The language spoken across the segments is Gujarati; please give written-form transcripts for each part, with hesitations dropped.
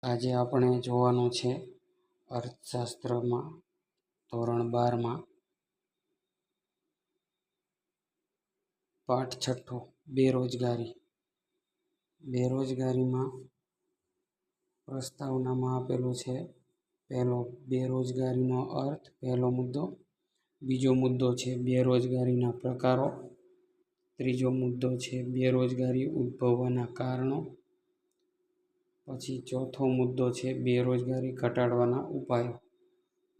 આજે આપણે જોવાનું છે અર્થશાસ્ત્રમાં ધોરણ 12માં પાઠ 6 બેરોજગારી. બેરોજગારીમાં પ્રસ્તાવનામાં આપેલું છે પહેલો બેરોજગારીનો અર્થ, પહેલો મુદ્દો. બીજો મુદ્દો છે બેરોજગારીના પ્રકારો. ત્રીજો મુદ્દો છે બેરોજગારી ઉદ્ભવવાના કારણો. પછી ચોથો મુદ્દો છે બેરોજગારી ઘટાડવાના ઉપાયો.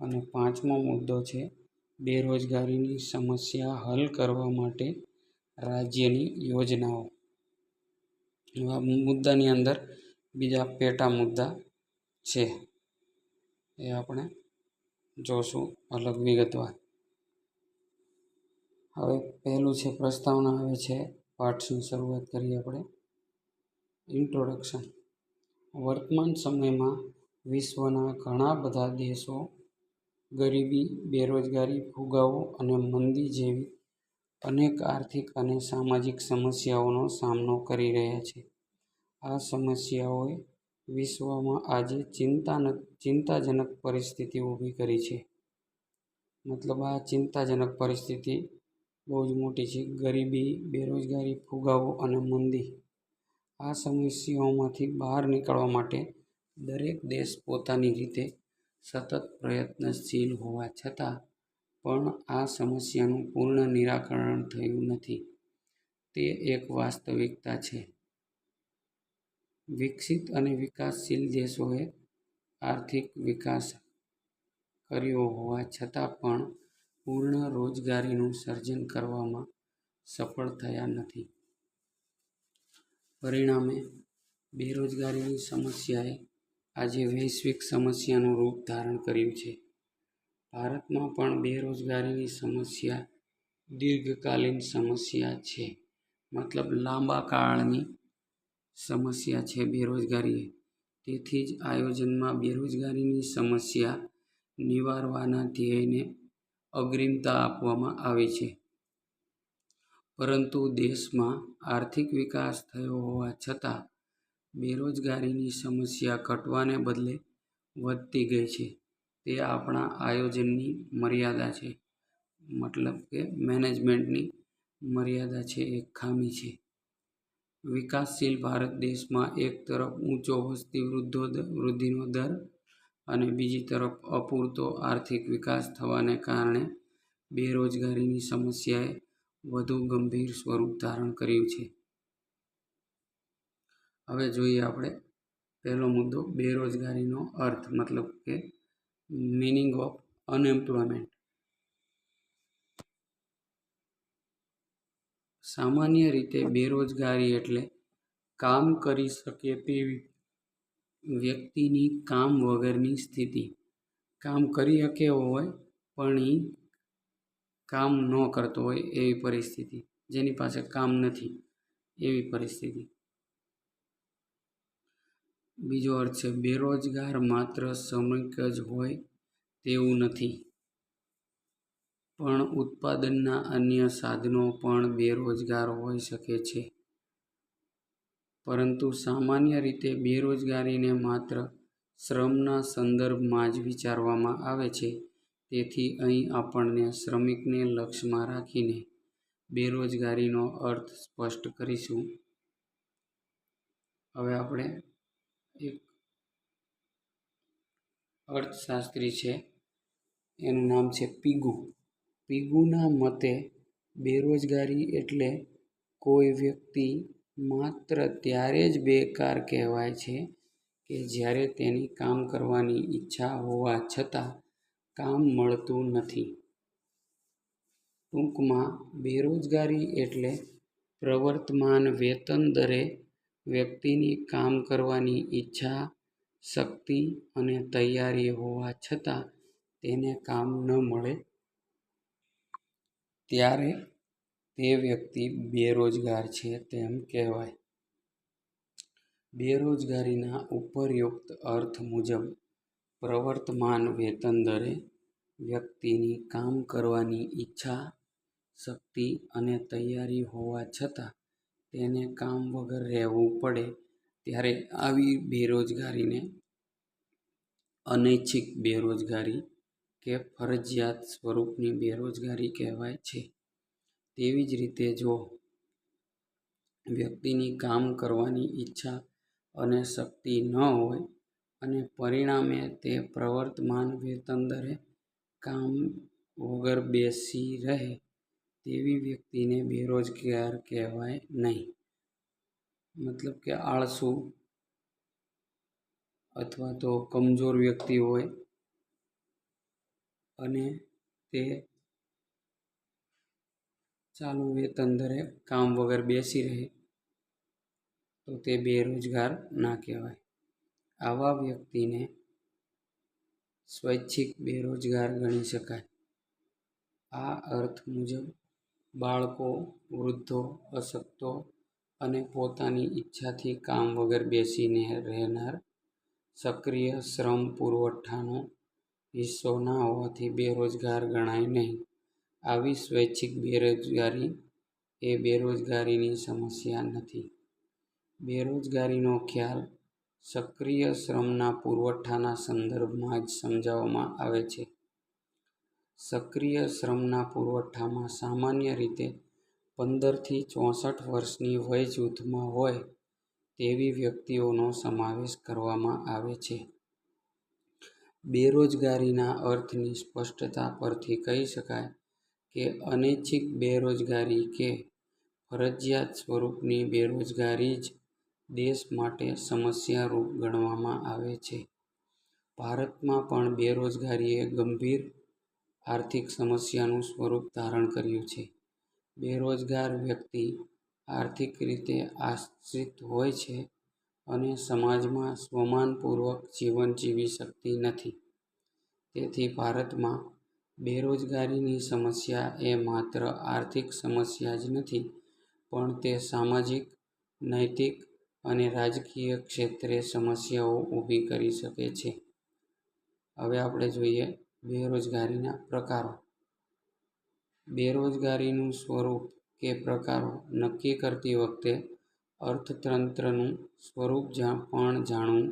અને પાંચમો મુદ્દો છે બેરોજગારીની સમસ્યા હલ કરવા માટે રાજ્યની યોજનાઓ. આ મુદ્દાની અંદર બીજા પેટા મુદ્દા છે, એ આપણે જોશું અલગ વિગતવાર. હવે પહેલું છે પ્રસ્તાવના આવે છે. પાઠની શરૂઆત કરીએ આપણે. ઇન્ટ્રોડક્શન. વર્તમાન સમયમાં વિશ્વના ઘણા બધા દેશો ગરીબી, બેરોજગારી, ફુગાવો અને મંદી જેવી અનેક આર્થિક અને સામાજિક સમસ્યાઓનો સામનો કરી રહ્યા છે. આ સમસ્યાઓએ વિશ્વમાં આજે ચિંતાજનક પરિસ્થિતિ ઊભી કરી છે. મતલબ આ ચિંતાજનક પરિસ્થિતિ બહુ જ મોટી છે. ગરીબી, બેરોજગારી, ફુગાવો અને મંદી. આ સમસ્યાઓમાંથી બહાર નીકળવા માટે દરેક દેશ પોતાની રીતે સતત પ્રયત્નશીલ હોવા છતાં પણ આ સમસ્યાનું પૂર્ણ નિરાકરણ થયું નથી. તે એક વાસ્તવિકતા છે. વિકસિત અને વિકાસશીલ દેશોએ આર્થિક વિકાસ કર્યો હોવા છતાં પણ પૂર્ણ રોજગારીનું સર્જન કરવામાં સફળ થયા નથી. પરિણામે બેરોજગારીની સમસ્યાએ આજે વૈશ્વિક સમસ્યાનું રૂપ ધારણ કર્યું છે. ભારતમાં પણ બેરોજગારીની સમસ્યા દીર્ઘકાલીન સમસ્યા છે. મતલબ લાંબા કાળની સમસ્યા છે બેરોજગારી. તેથી જ આયોજનમાં બેરોજગારીની સમસ્યા નિવારવાના ધ્યેયને અગ્રિમતા આપવામાં આવી છે. પરંતુ દેશમાં આર્થિક વિકાસ થયો હોવા છતાં બેરોજગારીની સમસ્યા ઘટવાને બદલે વધતી ગઈ છે. તે આપણા આયોજનની મર્યાદા છે. મતલબ કે મેનેજમેન્ટની મર્યાદા છે, એક ખામી છે. વિકાસશીલ ભારત દેશમાં એક તરફ ઊંચો વસ્તી વૃદ્ધિનો દર અને બીજી તરફ અપૂરતો આર્થિક વિકાસ થવાને કારણે બેરોજગારીની સમસ્યાએ વધુ ગંભીર સ્વરૂપ ધારણ કર્યું છે. હવે જોઈએ આપણે પહેલો મુદ્દો બેરોજગારીનો અર્થ, મતલબ કે મિનિંગ ઓફ અનએમ્પ્લોયમેન્ટ. સામાન્ય રીતે બેરોજગારી એટલે કામ કરી શકે તેવી વ્યક્તિની કામ વગરની સ્થિતિ. કામ કરી શકે હોય પણ એ કામ ન કરતો હોય એવી પરિસ્થિતિ, જેની પાસે કામ નથી એવી પરિસ્થિતિ. બીજો અર્થ છે બેરોજગાર માત્ર શ્રમિક જ હોય તેવું નથી, પણ ઉત્પાદનના અન્ય સાધનો પણ બેરોજગાર હોઈ શકે છે. પરંતુ સામાન્ય રીતે બેરોજગારીને માત્ર શ્રમના સંદર્ભમાં જ વિચારવામાં આવે છે. તેથી અહીં આપણને શ્રમિકને લક્ષ્યમાં રાખીને બેરોજગારીનો અર્થ સ્પષ્ટ કરીશું. હવે આપણે એક અર્થશાસ્ત્રી છે, એનું નામ છે પિગુ. પિગુના મતે બેરોજગારી એટલે કોઈ વ્યક્તિ માત્ર ત્યારે જ બેકાર કહેવાય છે કે જ્યારે તેની કામ કરવાની ઈચ્છા હોવા છતાં કામ મળતું નથી. ટૂંકમાં બેરોજગારી એટલે પ્રવર્તમાન વેતન દરે વ્યક્તિની કામ કરવાની ઈચ્છા, શક્તિ અને તૈયારી હોવા છતાં તેને કામ ન મળે ત્યારે તે વ્યક્તિ બેરોજગાર છે તેમ કહેવાય. બેરોજગારીના ઉપર્યુક્ત અર્થ મુજબ પ્રવર્તમાન વેતન દરે વ્યક્તિની કામ કરવાની ઈચ્છા, શક્તિ અને તૈયારી હોવા છતાં તેને કામ વગર રહેવું પડે ત્યારે આવી બેરોજગારીને અનૈચ્છિક બેરોજગારી કે ફરજિયાત સ્વરૂપની બેરોજગારી કહેવાય છે. તેવી જ રીતે જો વ્યક્તિની કામ કરવાની ઈચ્છા અને શક્તિ ન હોય અને પરિણામે તે પ્રવર્તમાન વેતન દરે કામ વગર બેસી રહે તેવી વ્યક્તિને બેરોજગાર કહેવાય નહીં. મતલબ કે આળસુ અથવા તો કમજોર વ્યક્તિ હોય અને તે ચાલુ વેતન દરે કામ વગર બેસી રહે તો તે બેરોજગાર ના કહેવાય. આવા વ્યક્તિને સ્વૈચ્છિક બેરોજગાર ગણી શકાય. આ અર્થ મુજબ બાળકો, વૃદ્ધો, અશક્તો અને પોતાની ઈચ્છાથી કામ વગર બેસીને રહેનાર સક્રિય શ્રમ પુરવઠાનો હિસ્સો ના હોવાથી બેરોજગાર ગણાય નહીં. આવી સ્વૈચ્છિક બેરોજગારી એ બેરોજગારીની સમસ્યા નથી. બેરોજગારીનો ખ્યાલ સક્રિય શ્રમના પુરવઠાના સંદર્ભમાં જ સમજાવવામાં આવે છે. સક્રિય શ્રમના પુરવઠામાં સામાન્ય રીતે 15 થી 64 વર્ષની વય જૂથમાં હોય તેવી વ્યક્તિઓનો સમાવેશ કરવામાં આવે છે. બેરોજગારીના અર્થની સ્પષ્ટતા પરથી કહી શકાય કે અનૈચ્છિક બેરોજગારી કે ફરજિયાત સ્વરૂપની બેરોજગારી જ દેશ માટે સમસ્યારૂપ ગણવામાં આવે છે. ભારતમાં પણ બેરોજગારીએ ગંભીર આર્થિક સમસ્યાનું સ્વરૂપ ધારણ કર્યું છે. બેરોજગાર વ્યક્તિ આર્થિક રીતે આશ્રિત હોય છે અને સમાજમાં સ્વમાનપૂર્વક જીવન જીવી શકતી નથી. તેથી ભારતમાં બેરોજગારીની સમસ્યા એ માત્ર આર્થિક સમસ્યા જ નથી, પણ તે સામાજિક, નૈતિક અને રાજકીય ક્ષેત્રે સમસ્યાઓ ઊભી કરી શકે છે. હવે આપણે જોઈએ બેરોજગારીના પ્રકારો. બેરોજગારીનું સ્વરૂપ કે પ્રકારો નક્કી કરતી વખતે અર્થતંત્રનું સ્વરૂપ પણ જાણવું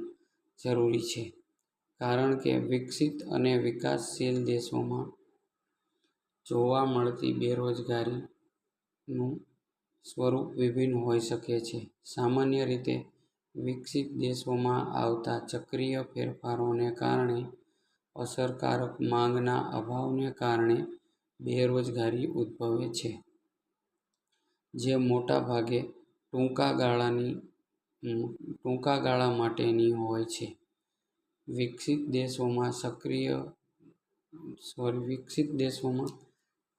જરૂરી છે, કારણ કે વિકસિત અને વિકાસશીલ દેશોમાં જોવા મળતી બેરોજગારીનું સ્વરૂપ વિભિન્ન હોઈ શકે છે. સામાન્ય રીતે વિકસિત દેશોમાં આવતા ચક્રીય ફેરફારોને કારણે અસરકારક માંગના અભાવને કારણે બેરોજગારી ઉદ્ભવે છે, જે મોટા ભાગે ટૂંકા ગાળા માટેની હોય છે. વિકસિત દેશોમાં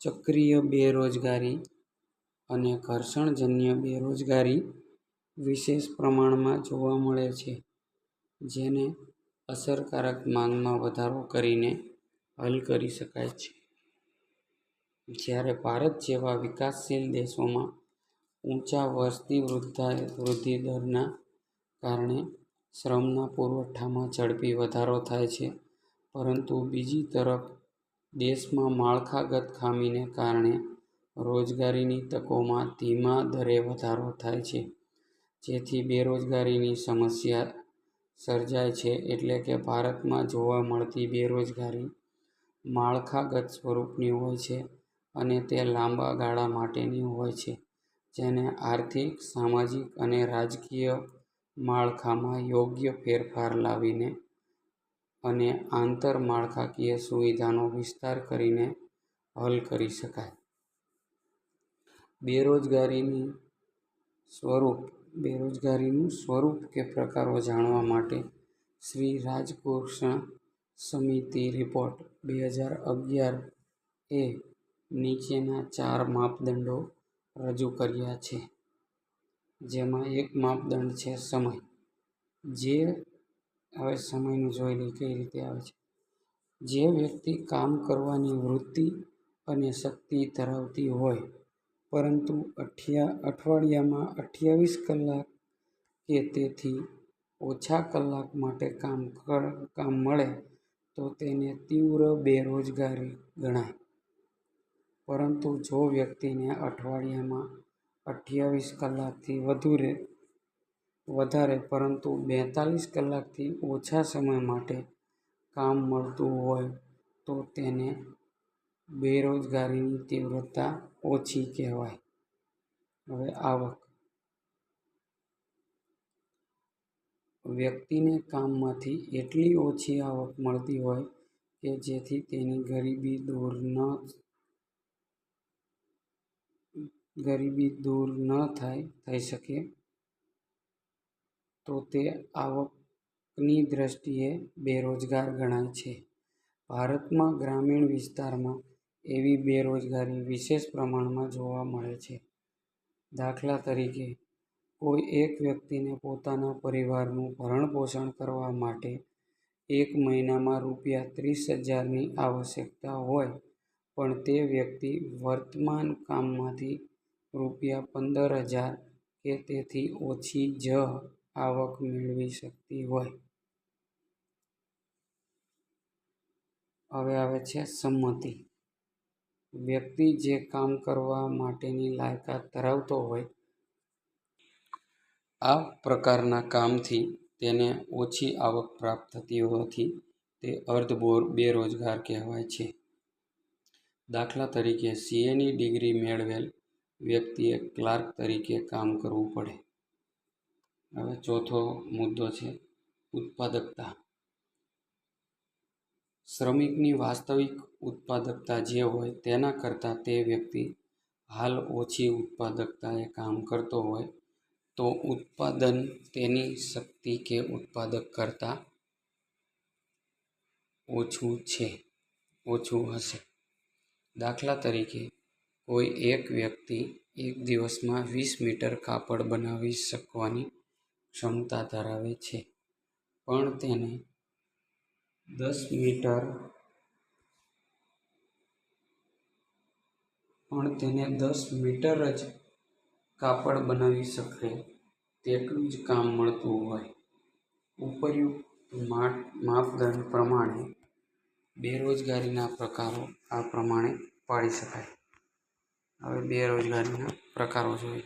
ચક્રીય બેરોજગારી અને ઘર્ષણજન્ય બેરોજગારી વિશેષ પ્રમાણમાં જોવા મળે છે, જેને અસરકારક માંગમાં વધારો કરીને હલ કરી શકાય છે. જ્યારે ભારત જેવા વિકાસશીલ દેશોમાં ઊંચા વસ્તી વૃદ્ધિ દરના કારણે શ્રમના પુરવઠામાં ઝડપી વધારો થાય છે, પરંતુ બીજી તરફ દેશમાં માળખાગત ખામીને કારણે રોજગારીની તકોમાં ધીમા દરે વધારો થાય છે, જેથી બેરોજગારીની સમસ્યા સર્જાય છે. એટલે કે ભારતમાં જોવા મળતી બેરોજગારી માળખાગત સ્વરૂપની હોય છે અને તે લાંબા ગાળા માટેની હોય છે, જેને આર્થિક, સામાજિક અને રાજકીય માળખામાં યોગ્ય ફેરફાર લાવીને અને આંતરમાળખાકીય સુવિધાનો વિસ્તાર કરીને હલ કરી શકાય. બેરોજગારીનું સ્વરૂપ કે પ્રકારો જાણવા માટે શ્રી રાજકૃષ્ણ સમિતિ રિપોર્ટ 2011 એ નીચેના 4 માપદંડો રજૂ કર્યા છે, જેમાં એક માપદંડ છે સમય. હવે સમયનું જોઈ લઈએ કઈ રીતે આવે છે. જે વ્યક્તિ કામ કરવાની વૃત્તિ અને શક્તિ ધરાવતી હોય, પરંતુ અઠવાડિયામાં 28 કલાક કે તેથી ઓછા કલાક માટે કામ મળે તો તેને તીવ્ર બેરોજગારી ગણાય. પરંતુ જો વ્યક્તિને અઠવાડિયામાં 28 કલાકથી વધારે પરંતુ 42 કલાકથી ઓછા સમય માટે કામ મળતું હોય તો તેને બેરોજગારીની તીવ્રતા ઓછી કહેવાય. હવે આવક. વ્યક્તિને કામમાંથી એટલી ઓછી આવક મળતી હોય કે જેથી તેની ગરીબી દૂર ન થઈ શકે તો તે આવકની દ્રષ્ટિએ બેરોજગાર ગણાય છે. ભારતમાં ગ્રામીણ વિસ્તારમાં એવી બેરોજગારી વિશેષ પ્રમાણમાં જોવા મળે છે. દાખલા તરીકે, કોઈ એક વ્યક્તિને પોતાના પરિવારનું ભરણપોષણ કરવા માટે એક મહિનામાં ₹30,000ની આવશ્યકતા હોય, પણ તે વ્યક્તિ વર્તમાન કામમાંથી ₹15,000 કે તેથી ઓછી જ આવક મેળવી શકતી હોય. હવે આવે છે સંમતિ. વ્યક્તિ જે કામ કરવા માટેની લાયકાત ધરાવતો હોય, આ પ્રકારના કામથી તેને ઓછી આવક પ્રાપ્ત થતી હોવાથી તે બેરોજગાર કહેવાય છે. દાખલા તરીકે, CAની ડિગ્રી મેળવેલ વ્યક્તિએ ક્લાર્ક તરીકે કામ કરવું પડે. હવે ચોથો મુદ્દો છે ઉત્પાદકતા. શ્રમિકની વાસ્તવિક ઉત્પાદકતા જે હોય તેના કરતાં તે વ્યક્તિ હાલ ઓછી ઉત્પાદકતાએ કામ કરતો હોય તો ઉત્પાદન તેની શક્તિ કે ઉત્પાદક કરતાં ઓછું હશે. દાખલા તરીકે, કોઈ એક વ્યક્તિ એક દિવસમાં 20 મીટર કાપડ બનાવી શકવાની ક્ષમતા ધરાવે છે, પણ તેને 10 મીટર જ કાપડ બનાવી શકે તેટલું જ કામ મળતું હોય. ઉપર્યુક્ત માપદંડ પ્રમાણે બેરોજગારીના પ્રકારો આ પ્રમાણે પાડી શકાય. હવે બેરોજગારીના પ્રકારો જોઈએ.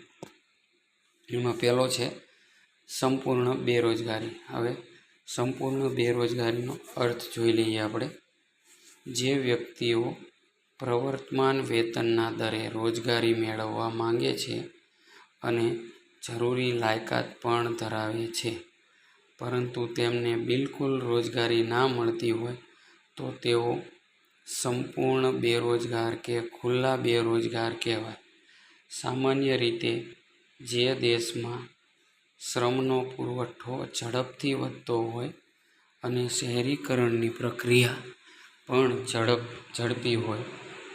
એમાં પહેલો છે સંપૂર્ણ બેરોજગારી. હવે સંપૂર્ણ બેરોજગારીનો અર્થ જોઈ લઈએ આપણે. જે વ્યક્તિઓ પ્રવર્તમાન વેતનના દરે રોજગારી મેળવવા માંગે છે અને જરૂરી લાયકાત પણ ધરાવે છે, પરંતુ તેમને બિલકુલ રોજગારી ના મળતી હોય તો તેઓ સંપૂર્ણ બેરોજગાર કે ખુલ્લા બેરોજગાર કહેવાય. સામાન્ય રીતે જે દેશમાં શ્રમનો પુરવઠો ઝડપથી વધતો હોય અને શહેરીકરણની પ્રક્રિયા પણ ઝડપી હોય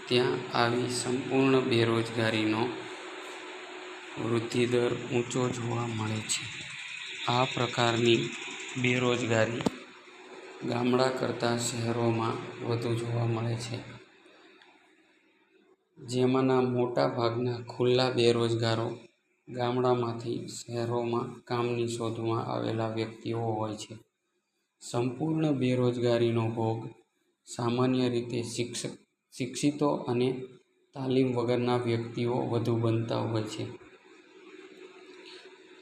ત્યાં આવી સંપૂર્ણ બેરોજગારીનો વૃદ્ધિદર ઊંચો જોવા મળે છે. આ પ્રકારની બેરોજગારી ગામડા કરતાં શહેરોમાં વધુ જોવા મળે છે. જેમાંના મોટા ભાગના ખુલ્લા બેરોજગારો ગામડામાંથી શહેરોમાં કામની શોધમાં આવેલા વ્યક્તિઓ હોય છે. સંપૂર્ણ બેરોજગારીનો ભોગ સામાન્ય રીતે શિક્ષિતો અને તાલીમ વગરના વ્યક્તિઓ વધુ બનતા હોય છે.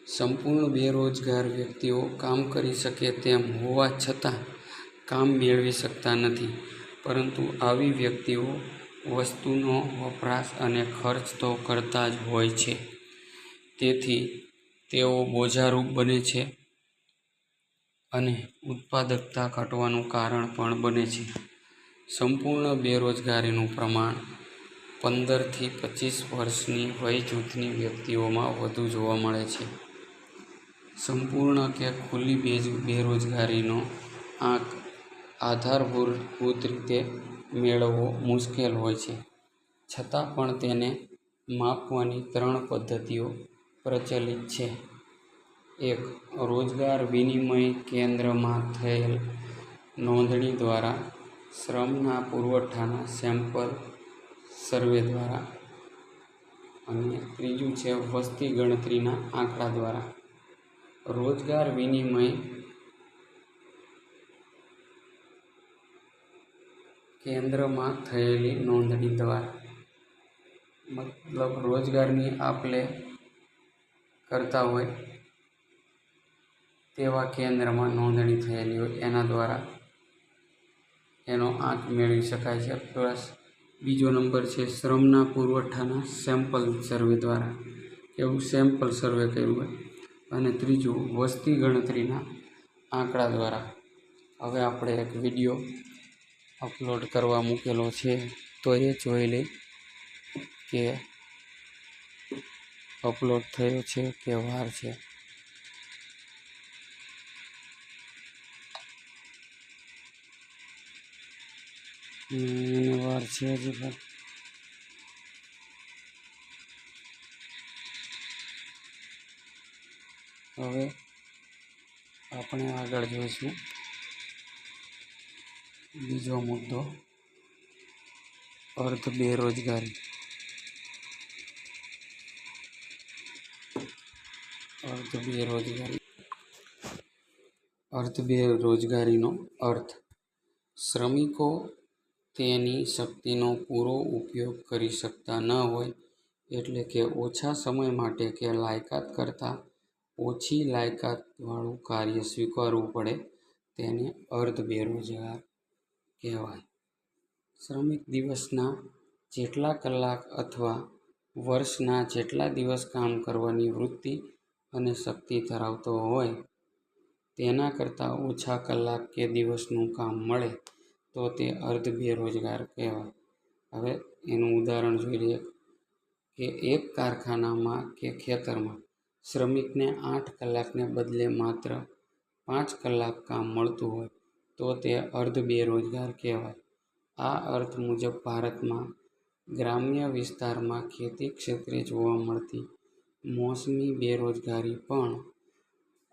સંપૂર્ણ બેરોજગાર વ્યક્તિઓ કામ કરી શકે તેમ હોવા છતાં કામ મેળવી શકતા નથી, પરંતુ આવી વ્યક્તિઓ વસ્તુનો વપરાશ અને ખર્ચ તો કરતા જ હોય છે, તેથી તેઓ બોજારૂપ બને છે અને ઉત્પાદકતા ઘટવાનું કારણ પણ બને છે. સંપૂર્ણ બેરોજગારીનું પ્રમાણ 15 થી 25 વર્ષની વય જૂથની વ્યક્તિઓમાં વધુ જોવા મળે છે. સંપૂર્ણ કે ખુલ્લી બેરોજગારીનો આંક આધારભૂત રીતે મેળવવો મુશ્કેલ હોય છે, છતાં પણ તેને માપવાની 3 પદ્ધતિઓ પ્રચલિત છે. 1. રોજગાર વિનિમય કેન્દ્રમાં થયેલ નોંધણી દ્વારા. શ્રમના પુરવઠાના સેમ્પલ સર્વે દ્વારા. અને 3. વસ્તી ગણતરીના આંકડા દ્વારા. રોજગાર વિનિમય કેન્દ્રમાં થયેલી નોંધણી દ્વારા, મતલબ રોજગારની આપ-લે કરતા હોય તેવા કેન્દ્રમાં નોંધણી થયેલી હોય એના દ્વારા. એનો આંક મેળવી શકાય છે. પ્લસ બીજો નંબર છે શ્રમના પુરવઠાના સેમ્પલ સર્વે દ્વારા, એવું સેમ્પલ સર્વે કર્યું હોય. અને ત્રીજું વસ્તી ગણતરીના આંકડા દ્વારા. હવે આપણે એક વિડીયો અપલોડ કરવા મૂકેલો છે, તો એ જોઈ લઈ કે અપલોડ થયો છે કે વાર છે. વાર છે હજી પણ. હવે આપણે આગળ જોઈશું બીજો મુદ્દો, અર્ધ બેરોજગારી. અર્ધ બેરોજગારીનો અર્થ શ્રમિકો તેની શક્તિનો પૂરો ઉપયોગ કરી શકતા ન હોય, એટલે કે ઓછા સમય માટે કે લાયકાત કરતાં ઓછી લાયકાતવાળું કાર્ય સ્વીકારવું પડે, તેને અર્ધ બેરોજગાર કહેવાય. શ્રમિક દિવસના જેટલા કલાક અથવા વર્ષના જેટલા દિવસ કામ કરવાની વૃત્તિ અને શક્તિ ધરાવતો હોય, તેના કરતાં ઓછા કલાક કે દિવસનું કામ મળે તો તે અર્ધ બેરોજગાર કહેવાય. હવે એનું ઉદાહરણ જોઈ લઈએ કે એક કારખાનામાં કે ખેતરમાં શ્રમિકને 8 કલાકને બદલે માત્ર 5 કલાક કામ મળતું હોય તો તે અર્ધ બેરોજગાર કહેવાય. આ અર્થ મુજબ ભારતમાં ગ્રામ્ય વિસ્તારમાં ખેતી ક્ષેત્રે જોવા મળતી મોસમી બેરોજગારી પણ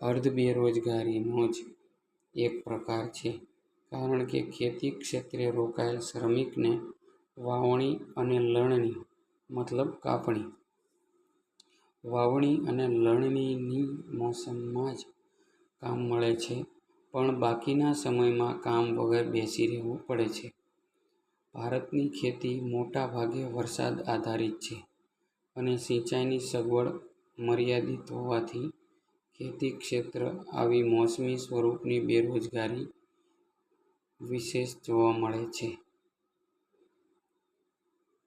અર્ધ બેરોજગારીનો જ એક પ્રકાર છે, કારણ કે ખેતી ક્ષેત્રે રોકાયેલ શ્રમિકને વાવણી અને લણણી મતલબ કાપણી, વાવણી અને લણણીની મોસમમાં જ કામ મળે છે, પણ બાકીના સમયમાં કામ વગર બેસી રહેવું પડે છે. ભારતની ખેતી મોટા ભાગે વરસાદ આધારિત છે અને સિંચાઈની સગવડ મર્યાદિત હોવાથી ખેતી ક્ષેત્ર આવી મોસમી સ્વરૂપની બેરોજગારી વિશેષ જોવા મળે છે.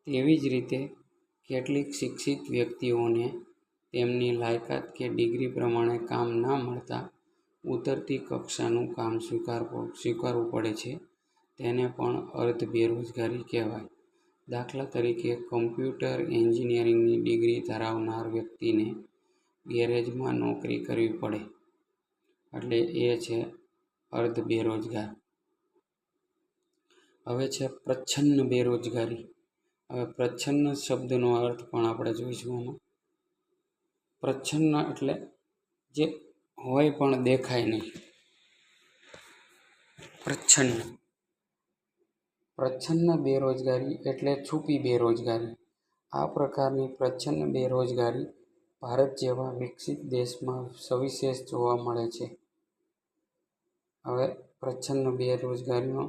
તેવી જ રીતે કેટલીક શિક્ષિત વ્યક્તિઓને તેમની લાયકાત કે ડિગ્રી પ્રમાણે કામ ના મળતા ઉતરતી કક્ષાનું કામ સ્વીકારવું પડે છે, તેને પણ અર્ધ બેરોજગારી કહેવાય. દાખલા તરીકે કમ્પ્યુટર એન્જિનિયરિંગની ડિગ્રી ધરાવનાર વ્યક્તિને ગેરેજમાં નોકરી કરવી પડે, એટલે એ છે અર્ધ બેરોજગાર. હવે છે પ્રચ્છન્ન બેરોજગારી. હવે પ્રચ્છન્ન શબ્દનો અર્થ પણ આપણે જોઈશું આમાં. પ્રચ્છન્ન એટલે જે હોય પણ દેખાય નહીં. પ્રચ્છન્ન બેરોજગારી એટલે છુપી બેરોજગારી. આ પ્રકારની પ્રચ્છન્ન બેરોજગારી ભારત જેવા વિકસિત દેશમાં સવિશેષ જોવા મળે છે. હવે પ્રચ્છન્ન બેરોજગારીનો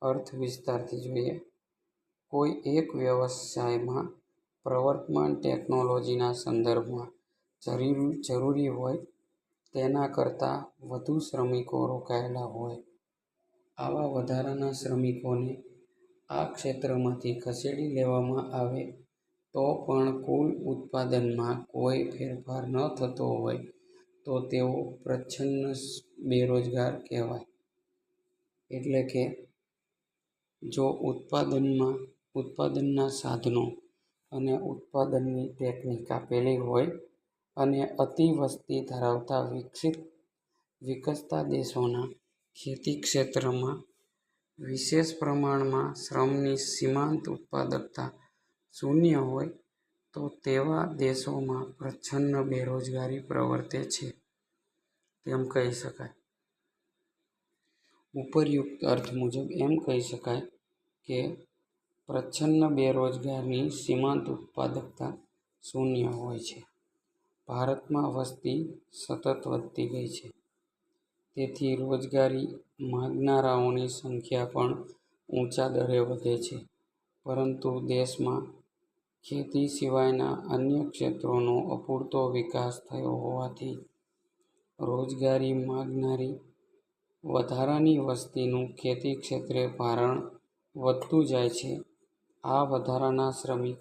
અર્થ વિસ્તારથી જોઈએ. કોઈ એક વ્યવસાયમાં પ્રવર્તમાન ટેકનોલોજીના સંદર્ભમાં જરૂરી હોય તેના કરતાં વધુ શ્રમિકો રોકાયેલા હોય. આવા વધારાના શ્રમિકોને આ ક્ષેત્રમાંથી ખસેડી લેવામાં આવે તો પણ કુલ ઉત્પાદનમાં કોઈ ફેરફાર ન થતો હોય તો તેઓ પ્રચ્છન્ન બેરોજગાર કહેવાય. એટલે કે જો ઉત્પાદનના સાધનો અને ઉત્પાદનની ટેકનિક આપેલી હોય અને અતિ વસ્તી ધરાવતા વિકસતા દેશોના ખેતી ક્ષેત્રમાં વિશેષ પ્રમાણમાં શ્રમની સીમાંત ઉત્પાદકતા શૂન્ય હોય તો તેવા દેશોમાં પ્રચ્છન્ન બેરોજગારી પ્રવર્તે છે, તેમ કહી શકાય. ઉપર્યુક્ત અર્થ મુજબ એમ કહી શકાય કે પ્રચ્છન્ન બેરોજગારની સીમાંત ઉત્પાદકતા શૂન્ય હોય છે. ભારતમાં વસ્તી સતત વધતી ગઈ છે, તેથી રોજગારી માંગનારાઓની સંખ્યા પણ ઊંચા દરે વધે છે, પરંતુ દેશમાં ખેતી સિવાયના અન્ય ક્ષેત્રોનો અપૂરતો વિકાસ થયો હોવાથી રોજગારી માંગનારી વધારાની વસ્તીનું ખેતી ક્ષેત્રે ભારણ વધતું જાય છે. આ વધારાના શ્રમિકોની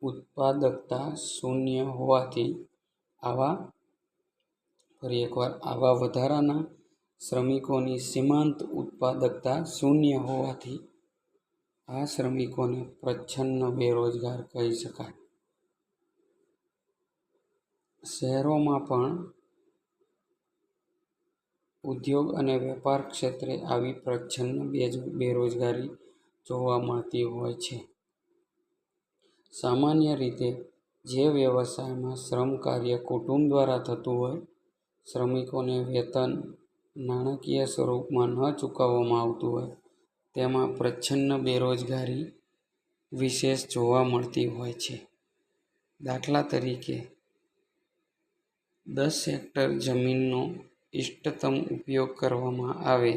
ઉત્પાદકતા શૂન્ય હોવાથી આવા વધારાના શ્રમિકોની સીમાંત ઉત્પાદકતા શૂન્ય હોવાથી આ શ્રમિકોને પ્રચ્છન્ન બેરોજગાર કહી શકાય. શહેરોમાં પણ ઉદ્યોગ અને વેપાર ક્ષેત્રે આવી પ્રચ્છન્ન બેરોજગારી જોવા મળતી હોય છે. સામાન્ય રીતે જે વ્યવસાયમાં શ્રમ કાર્ય કુટુંબ દ્વારા થતું હોય, શ્રમિકોને વેતન નાણાકીય સ્વરૂપમાં ન ચૂકવવામાં આવતું હોય, તેમાં પ્રચ્છન્ન બેરોજગારી વિશેષ જોવા મળતી હોય છે. દાખલા તરીકે 10 હેક્ટર જમીનનો ઇષ્ટતમ ઉપયોગ કરવામાં આવે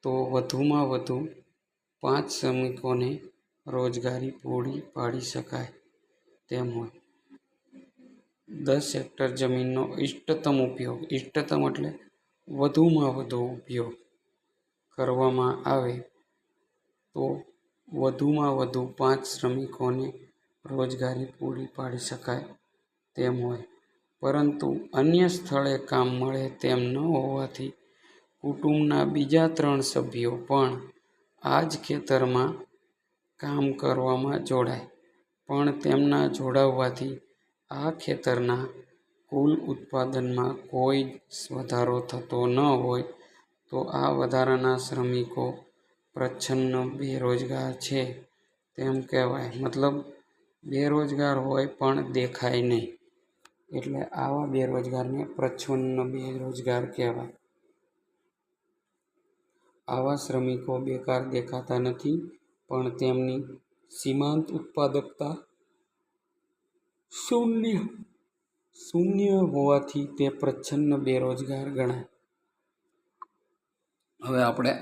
તો વધુમાં વધુ 5 શ્રમિકોને રોજગારી પૂરી પાડી શકાય તેમ હોય. 10 હેક્ટર જમીનનો ઇષ્ટતમ એટલે વધુમાં વધુ ઉપયોગ કરવામાં આવે તો વધુમાં વધુ 5 શ્રમિકોને રોજગારી પૂરી પાડી શકાય તેમ હોય. પરંતુ અન્ય સ્થળે કામ મળે તેમ ન હોવાથી કુટુંબના બીજા 3 સભ્યો પણ આ જ ખેતરમાં કામ કરવામાં જોડાય, પણ તેમના જોડાવવાથી આ ખેતરના કુલ ઉત્પાદનમાં કોઈ જ વધારો થતો ન હોય તો આ વધારાના શ્રમિકો પ્રચ્છન્ન બેરોજગાર છે તેમ કહેવાય. મતલબ બેરોજગાર હોય પણ દેખાય નહીં, એટલે આવા બેરોજગારને પ્રચ્છન્ન બેરોજગાર કહેવાય. આવા શ્રમિકો બેકાર દેખાતા નથી, પણ તેમની સીમાંત ઉત્પાદકતા શૂન્ય હોવાથી તે પ્રચ્છન્ન બેરોજગાર ગણાય. હવે આપણે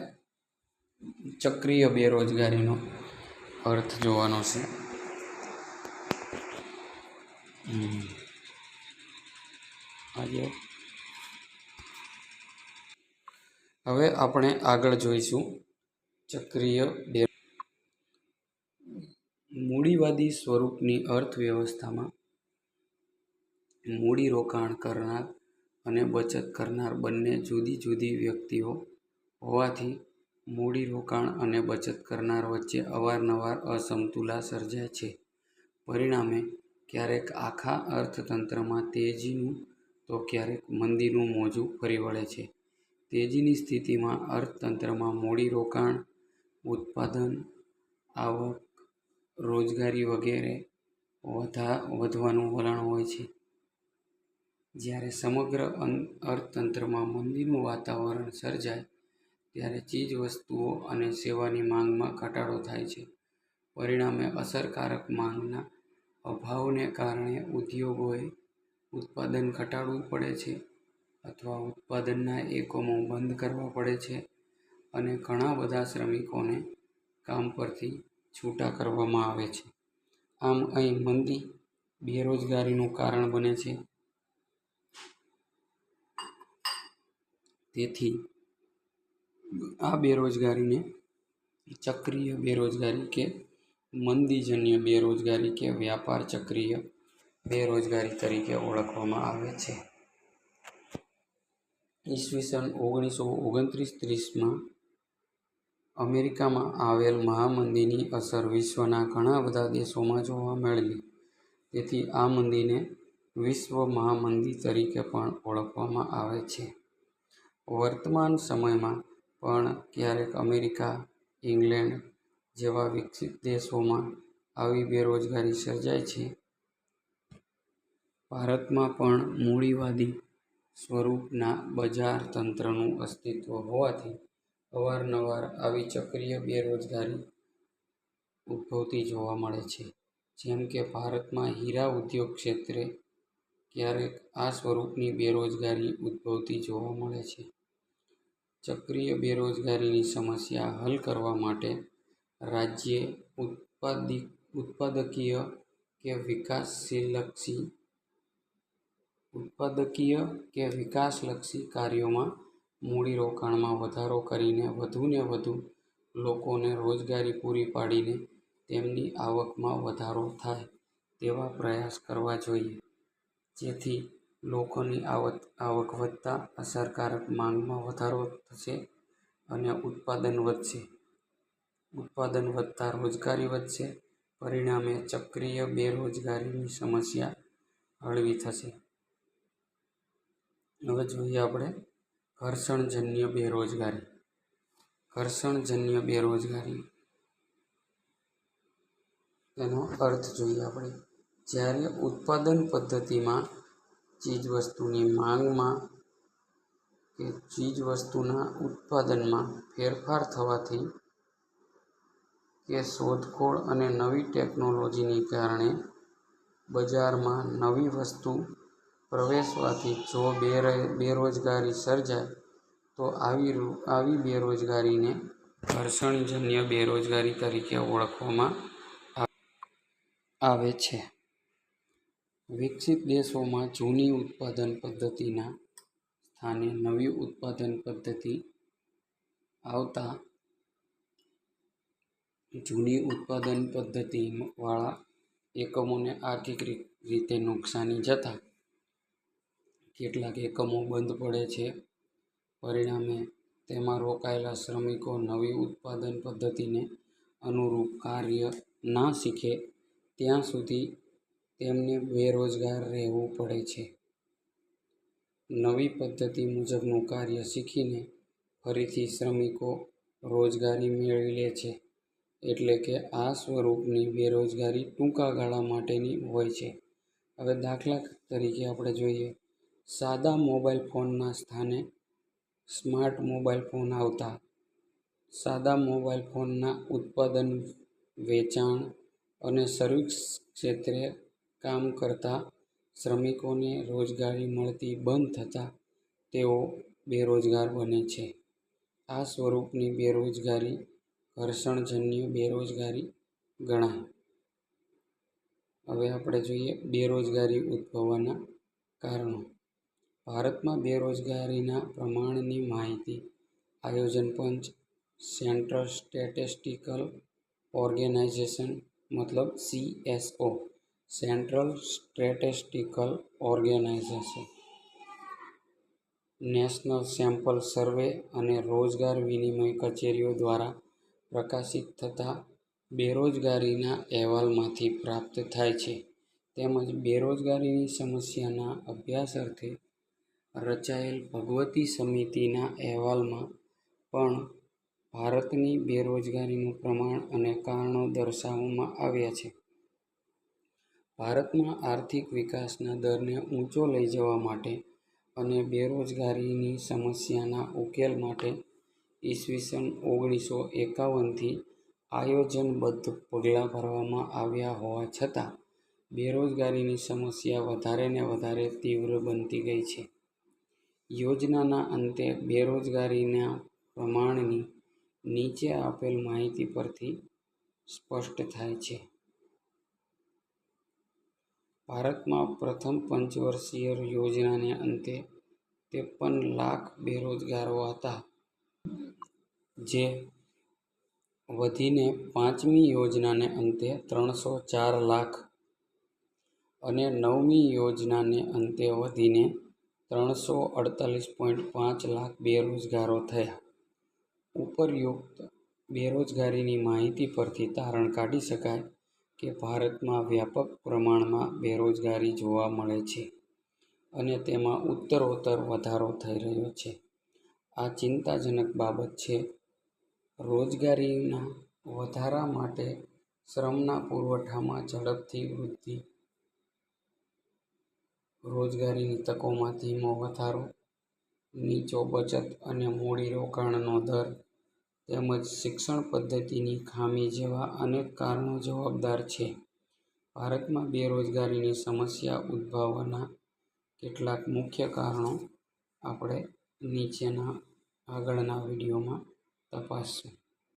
ચક્રીય બેરોજગારીનો અર્થ જોવાનો છે. હવે આપણે આગળ જોઈશું ચક્રીય મૂડીવાદી સ્વરૂપની અર્થવ્યવસ્થામાં મૂડી રોકાણ કરનાર અને બચત કરનાર બંને જુદી જુદી વ્યક્તિઓ હોવાથી મૂડી રોકાણ અને બચત કરનાર વચ્ચે અવારનવાર અસમતુલા સર્જાય છે. પરિણામે ક્યારેક આખા અર્થતંત્રમાં તેજીનું તો ક્યારેક મંદીનું મોજું ફરી વળે છે. તેજીની સ્થિતિમાં અર્થતંત્રમાં મૂડી રોકાણ, ઉત્પાદન, આવક, રોજગારી વગેરે વધવાનું વલણ હોય છે. જ્યારે સમગ્ર અર્થતંત્રમાં મંદીનું વાતાવરણ સર્જાય ત્યારે ચીજવસ્તુઓ અને સેવાની માંગમાં ઘટાડો થાય છે. પરિણામે અસરકારક માંગના અભાવને કારણે ઉદ્યોગોએ ઉત્પાદન ઘટાડવું પડે છે અથવા ઉત્પાદનના એકમો બંધ કરવા પડે છે અને ઘણા બધા શ્રમિકોને કામ પરથી છૂટા કરવામાં આવે છે. આમ અહીં મંદી બેરોજગારીનું કારણ બને છે. તેથી આ બેરોજગારીને ચક્રીય બેરોજગારી કે મંદીજન્ય બેરોજગારી કે વ્યાપાર ચક્રીય બેરોજગારી તરીકે ઓળખવામાં આવે છે. ઈસવીસન 1929-30માં અમેરિકામાં આવેલ મહામંદીની અસર વિશ્વના ઘણા બધા દેશોમાં જોવા મળી. તેથી આ મંદીને વિશ્વ મહામંદી તરીકે પણ ઓળખવામાં આવે છે. વર્તમાન સમયમાં પણ ક્યારેક અમેરિકા, ઇંગ્લેન્ડ જેવા વિકસિત દેશોમાં આવી બેરોજગારી સર્જાય છે. ભારતમાં પણ મૂડીવાદી સ્વરૂપના બજાર તંત્રનું અસ્તિત્વ હોવાથી અવારનવાર આવી ચક્રીય બેરોજગારી ઉદ્ભવતી જોવા મળે છે. જેમ કે ભારતમાં હીરા ઉદ્યોગ ક્ષેત્રે ક્યારેક આ સ્વરૂપની બેરોજગારી ઉદ્ભવતી જોવા મળે છે. ચક્રીય બેરોજગારીની સમસ્યા હલ કરવા માટે રાજ્યે ઉત્પાદકીય કે વિકાસલક્ષી ઉત્પાદકીય કે વિકાસલક્ષી કાર્યોમાં મૂડીરોકાણમાં વધારો કરીને વધુને વધુ લોકોને રોજગારી પૂરી પાડીને તેમની આવકમાં વધારો થાય તેવા પ્રયાસ કરવા જોઈએ, જેથી લોકોની આવક વધતા અસરકારક માંગમાં વધારો થશે અને ઉત્પાદન વધશે. ઉત્પાદન વધતા રોજગારી વધશે, પરિણામે ચક્રીય બેરોજગારીની સમસ્યા હળવી થશે. હવે જોઈએ આપણે ઘર્ષણજન્ય બેરોજગારી. ઘર્ષણજન્ય બેરોજગારી તેનો અર્થ જોઈએ આપણે. જ્યારે ઉત્પાદન પદ્ધતિમાં ચીજવસ્તુની માંગમાં કે ચીજવસ્તુના ઉત્પાદનમાં ફેરફાર થવાથી કે શોધખોળ અને નવી ટેકનોલોજીને કારણે બજારમાં નવી વસ્તુ પ્રવેશવાથી જો બેરોજગારી સર્જાય તો આવી બેરોજગારીને ઘર્ષણજન્ય બેરોજગારી તરીકે ઓળખવામાં આવે છે. વિકસિત દેશોમાં જૂની ઉત્પાદન પદ્ધતિના સ્થાને નવી ઉત્પાદન પદ્ધતિ આવતા જૂની ઉત્પાદન પદ્ધતિવાળા એકમોને આર્થિક રીતે નુકસાની જતાં કેટલાક એકમો બંધ પડે છે. પરિણામે તેમાં રોકાયેલા શ્રમિકો નવી ઉત્પાદન પદ્ધતિને અનુરૂપ કાર્ય ના શીખે ત્યાં સુધી તેમને બેરોજગાર રહેવું પડે છે. નવી પદ્ધતિ મુજબનું કાર્ય શીખીને ફરીથી શ્રમિકો રોજગારી મેળવી લે છે. એટલે કે આ સ્વરૂપની બેરોજગારી ટૂંકા ગાળા માટેની હોય છે. હવે દાખલા તરીકે આપણે જોઈએ, સાદા મોબાઈલ ફોનના સ્થાને સ્માર્ટ મોબાઈલ ફોન આવતા સાદા મોબાઈલ ફોનના ઉત્પાદન, વેચાણ અને સર્વિસ ક્ષેત્રે કામ કરતા શ્રમિકોને રોજગારી મળતી બંધ થતાં તેઓ બેરોજગાર બને છે. આ સ્વરૂપની બેરોજગારી ઘર્ષણજન્ય બેરોજગારી ગણાય. હવે આપણે જોઈએ બેરોજગારી ઉદ્ભવવાના કારણો. ભારતમાં બેરોજગારીના પ્રમાણની માહિતી આયોજન પંચ, સેન્ટ્રલ સ્ટેટિસ્ટિકલ ઓર્ગેનાઇઝેશન મતલબ CSO, central statistical organisation, national sample survey અને રોજગાર વિનિમય કચેરીઓ દ્વારા પ્રકાશિત થતા બેરોજગારીના અહેવાલમાંથી પ્રાપ્ત થાય છે. તેમજ બેરોજગારીની સમસ્યાના અભ્યાસ અર્થે રચાયેલ ભગવતી સમિતિના અહેવાલમાં પણ ભારતની બેરોજગારીનું પ્રમાણ અને કારણો દર્શાવવામાં આવ્યા છે. ભારતમાં આર્થિક વિકાસના દરને ઊંચો લઈ જવા માટે અને બેરોજગારીની સમસ્યાના ઉકેલ માટે ઈસવીસન 1951થી આયોજનબદ્ધ પગલાં ભરવામાં આવ્યા હોવા છતાં બેરોજગારીની સમસ્યા વધારે ને વધારે તીવ્ર બનતી ગઈ છે. યોજનાના અંતે બેરોજગારીના પ્રમાણની નીચે આપેલ માહિતી પરથી સ્પષ્ટ થાય છે. ભારતમાં પ્રથમ પંચવર્ષીય યોજનાને અંતે 53 લાખ બેરોજગારો હતા, જે વધીને પાંચમી યોજનાને અંતે 304 લાખ અને નવમી યોજનાને અંતે વધીને 348.5 લાખ બેરોજગારો થયા. ઉપર્યુક્ત બેરોજગારીની માહિતી પરથી તારણ કાઢી શકાય કે ભારતમાં વ્યાપક પ્રમાણમાં બેરોજગારી જોવા મળે છે અને તેમાં ઉત્તરોત્તર વધારો થઈ રહ્યો છે. આ ચિંતાજનક બાબત છે. રોજગારીના વધારા માટે શ્રમના પુરવઠામાં ઝડપથી વૃદ્ધિ, રોજગારીની તકોમાં ધીમો વધારો, નીચો બચત અને મૂડીરોકાણનો દર તેમજ શિક્ષણ પદ્ધતિની ખામી જેવા અનેક કારણો જવાબદાર છે. ભારતમાં બેરોજગારીની સમસ્યા ઉદ્ભવવાના કેટલાક મુખ્ય કારણો આપણે નીચેના આગળના વિડીયોમાં તપાસશું.